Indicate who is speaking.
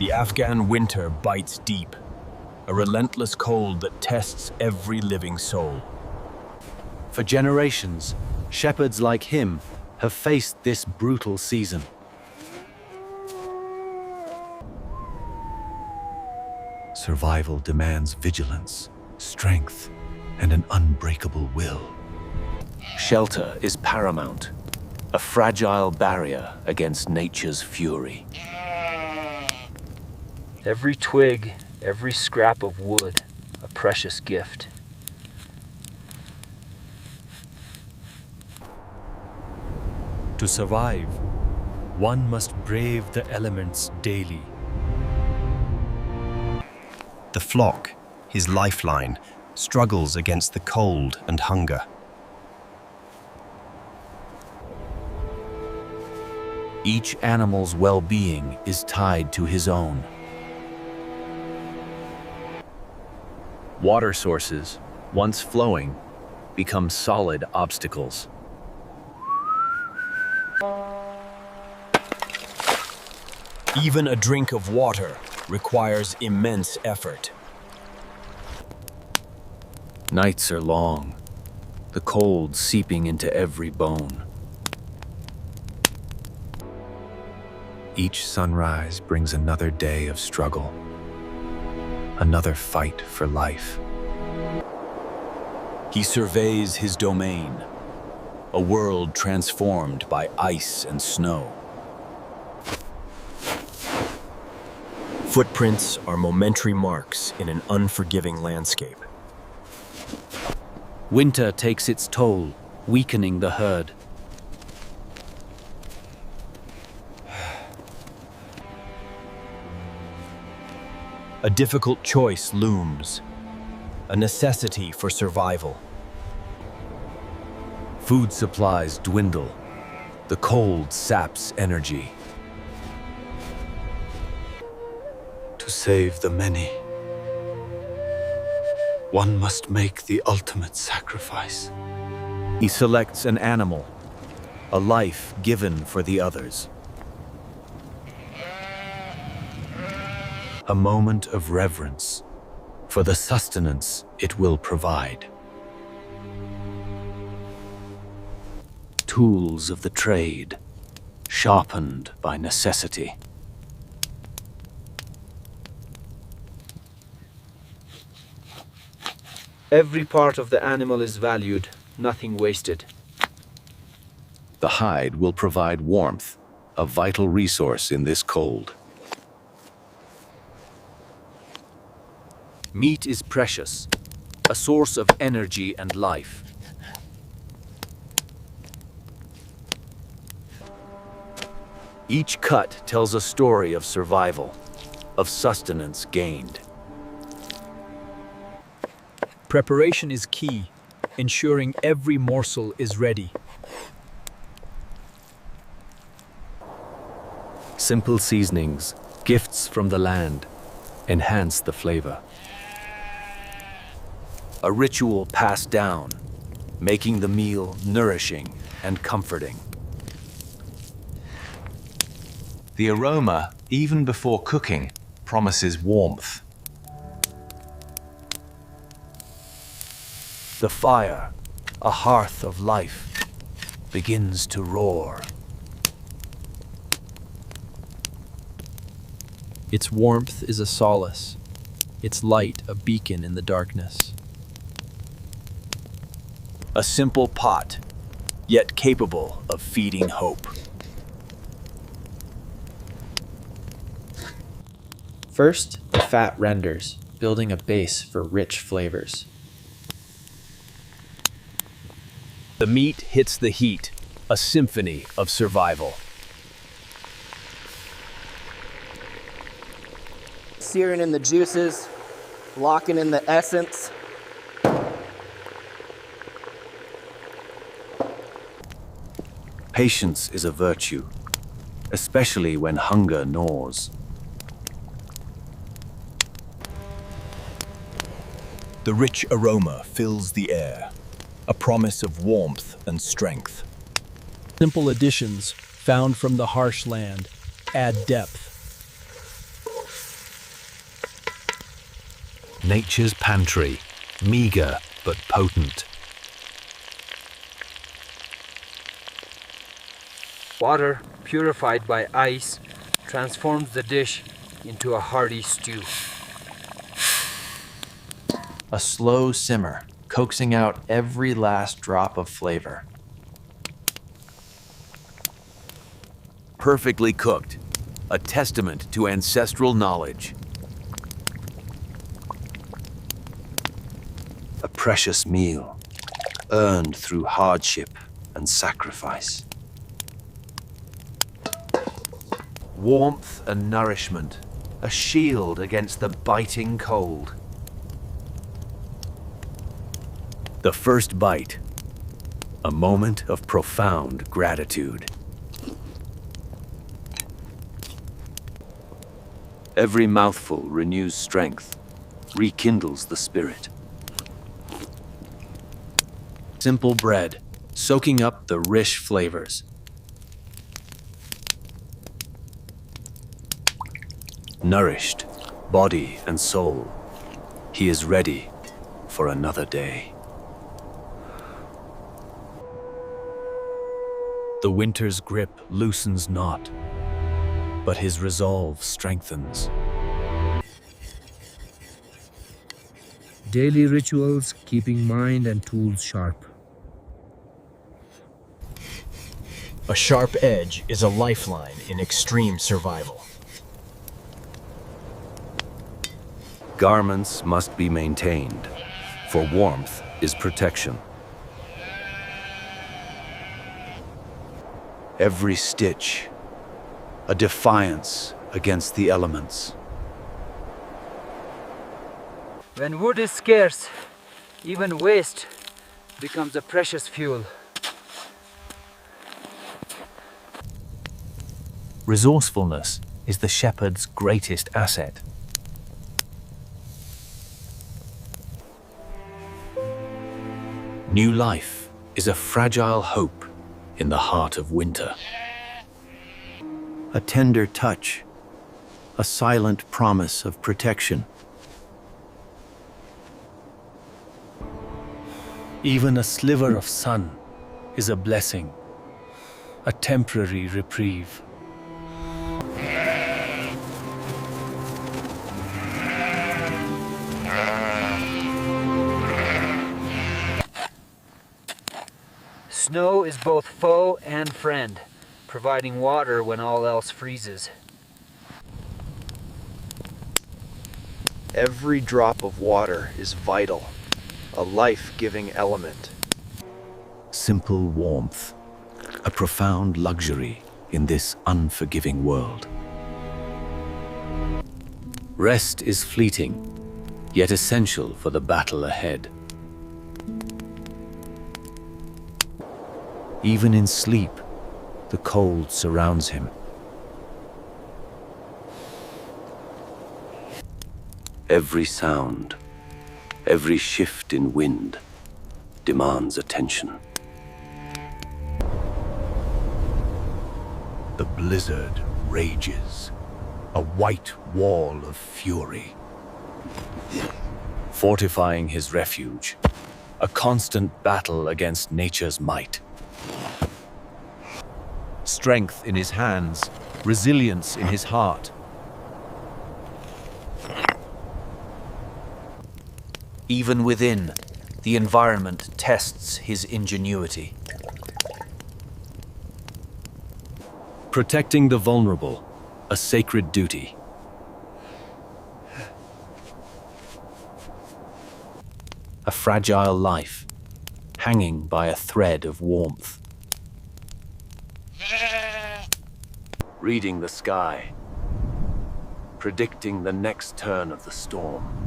Speaker 1: The Afghan winter bites deep, a relentless cold that tests every living soul.
Speaker 2: For generations, shepherds like him have faced this brutal season. Survival demands vigilance, strength, and an unbreakable will. Shelter is paramount, a fragile barrier against nature's fury.
Speaker 3: Every twig, every scrap of wood, a precious gift.
Speaker 4: To survive, one must brave the elements daily.
Speaker 5: The flock, his lifeline, struggles against the cold and hunger.
Speaker 2: Each animal's well-being is tied to his own. Water sources, once flowing, become solid obstacles.
Speaker 1: Even a drink of water requires immense effort.
Speaker 2: Nights are long, the cold seeping into every bone. Each sunrise brings another day of struggle, another fight for life.
Speaker 1: He surveys his domain, a world transformed by ice and snow. Footprints are momentary marks in an unforgiving landscape.
Speaker 2: Winter takes its toll, weakening the herd.
Speaker 1: A difficult choice looms, a necessity for survival.
Speaker 2: Food supplies dwindle. The cold saps energy. To save the many, one must make the ultimate sacrifice. He selects an animal, a life given for the others. A moment of reverence for the sustenance it will provide. Tools of the trade, sharpened by necessity.
Speaker 3: Every part of the animal is valued, nothing wasted.
Speaker 2: The hide will provide warmth, a vital resource in this cold. Meat is precious, a source of energy and life. Each cut tells a story of survival, of sustenance gained.
Speaker 6: Preparation is key, ensuring every morsel is ready.
Speaker 2: Simple seasonings, gifts from the land, enhance the flavor. A ritual passed down, making the meal nourishing and comforting.
Speaker 7: The aroma, even before cooking, promises warmth.
Speaker 2: The fire, a hearth of life, begins to roar.
Speaker 6: Its warmth is a solace, its light a beacon in the darkness.
Speaker 1: A simple pot, yet capable of feeding hope.
Speaker 3: First, the fat renders, building a base for rich flavors.
Speaker 1: The meat hits the heat, a symphony of survival.
Speaker 8: Searing in the juices, locking in the essence.
Speaker 2: Patience is a virtue, especially when hunger gnaws.
Speaker 1: The rich aroma fills the air, a promise of warmth and strength.
Speaker 6: Simple additions found from the harsh land add depth.
Speaker 2: Nature's pantry, meager but potent.
Speaker 9: Water, purified by ice, transforms the dish into a hearty stew.
Speaker 3: A slow simmer, coaxing out every last drop of flavor.
Speaker 2: Perfectly cooked, a testament to ancestral knowledge.
Speaker 5: A precious meal, earned through hardship and sacrifice.
Speaker 2: Warmth and nourishment, a shield against the biting cold. The first bite, a moment of profound gratitude.
Speaker 5: Every mouthful renews strength, rekindles the spirit.
Speaker 3: Simple bread, soaking up the rich flavors.
Speaker 2: Nourished, body and soul, he is ready for another day. The winter's grip loosens not, but his resolve strengthens.
Speaker 10: Daily rituals keeping mind and tools sharp.
Speaker 1: A sharp edge is a lifeline in extreme survival.
Speaker 5: Garments must be maintained, for warmth is protection. Every stitch, a defiance against the elements.
Speaker 9: When wood is scarce, even waste becomes a precious fuel.
Speaker 1: Resourcefulness is the shepherd's greatest asset.
Speaker 2: New life is a fragile hope in the heart of winter. A tender touch, a silent promise of protection.
Speaker 4: Even a sliver of sun is a blessing, a temporary reprieve.
Speaker 9: Snow is both foe and friend, providing water when all else freezes.
Speaker 3: Every drop of water is vital, a life-giving element.
Speaker 2: Simple warmth, a profound luxury in this unforgiving world. Rest is fleeting, yet essential for the battle ahead. Even in sleep, the cold surrounds him.
Speaker 5: Every sound, every shift in wind demands attention.
Speaker 2: The blizzard rages, a white wall of fury. Fortifying his refuge, a constant battle against nature's might. Strength in his hands, resilience in his heart. Even within, the environment tests his ingenuity. Protecting the vulnerable, a sacred duty. A fragile life, hanging by a thread of warmth. Reading the sky, predicting the next turn of the storm.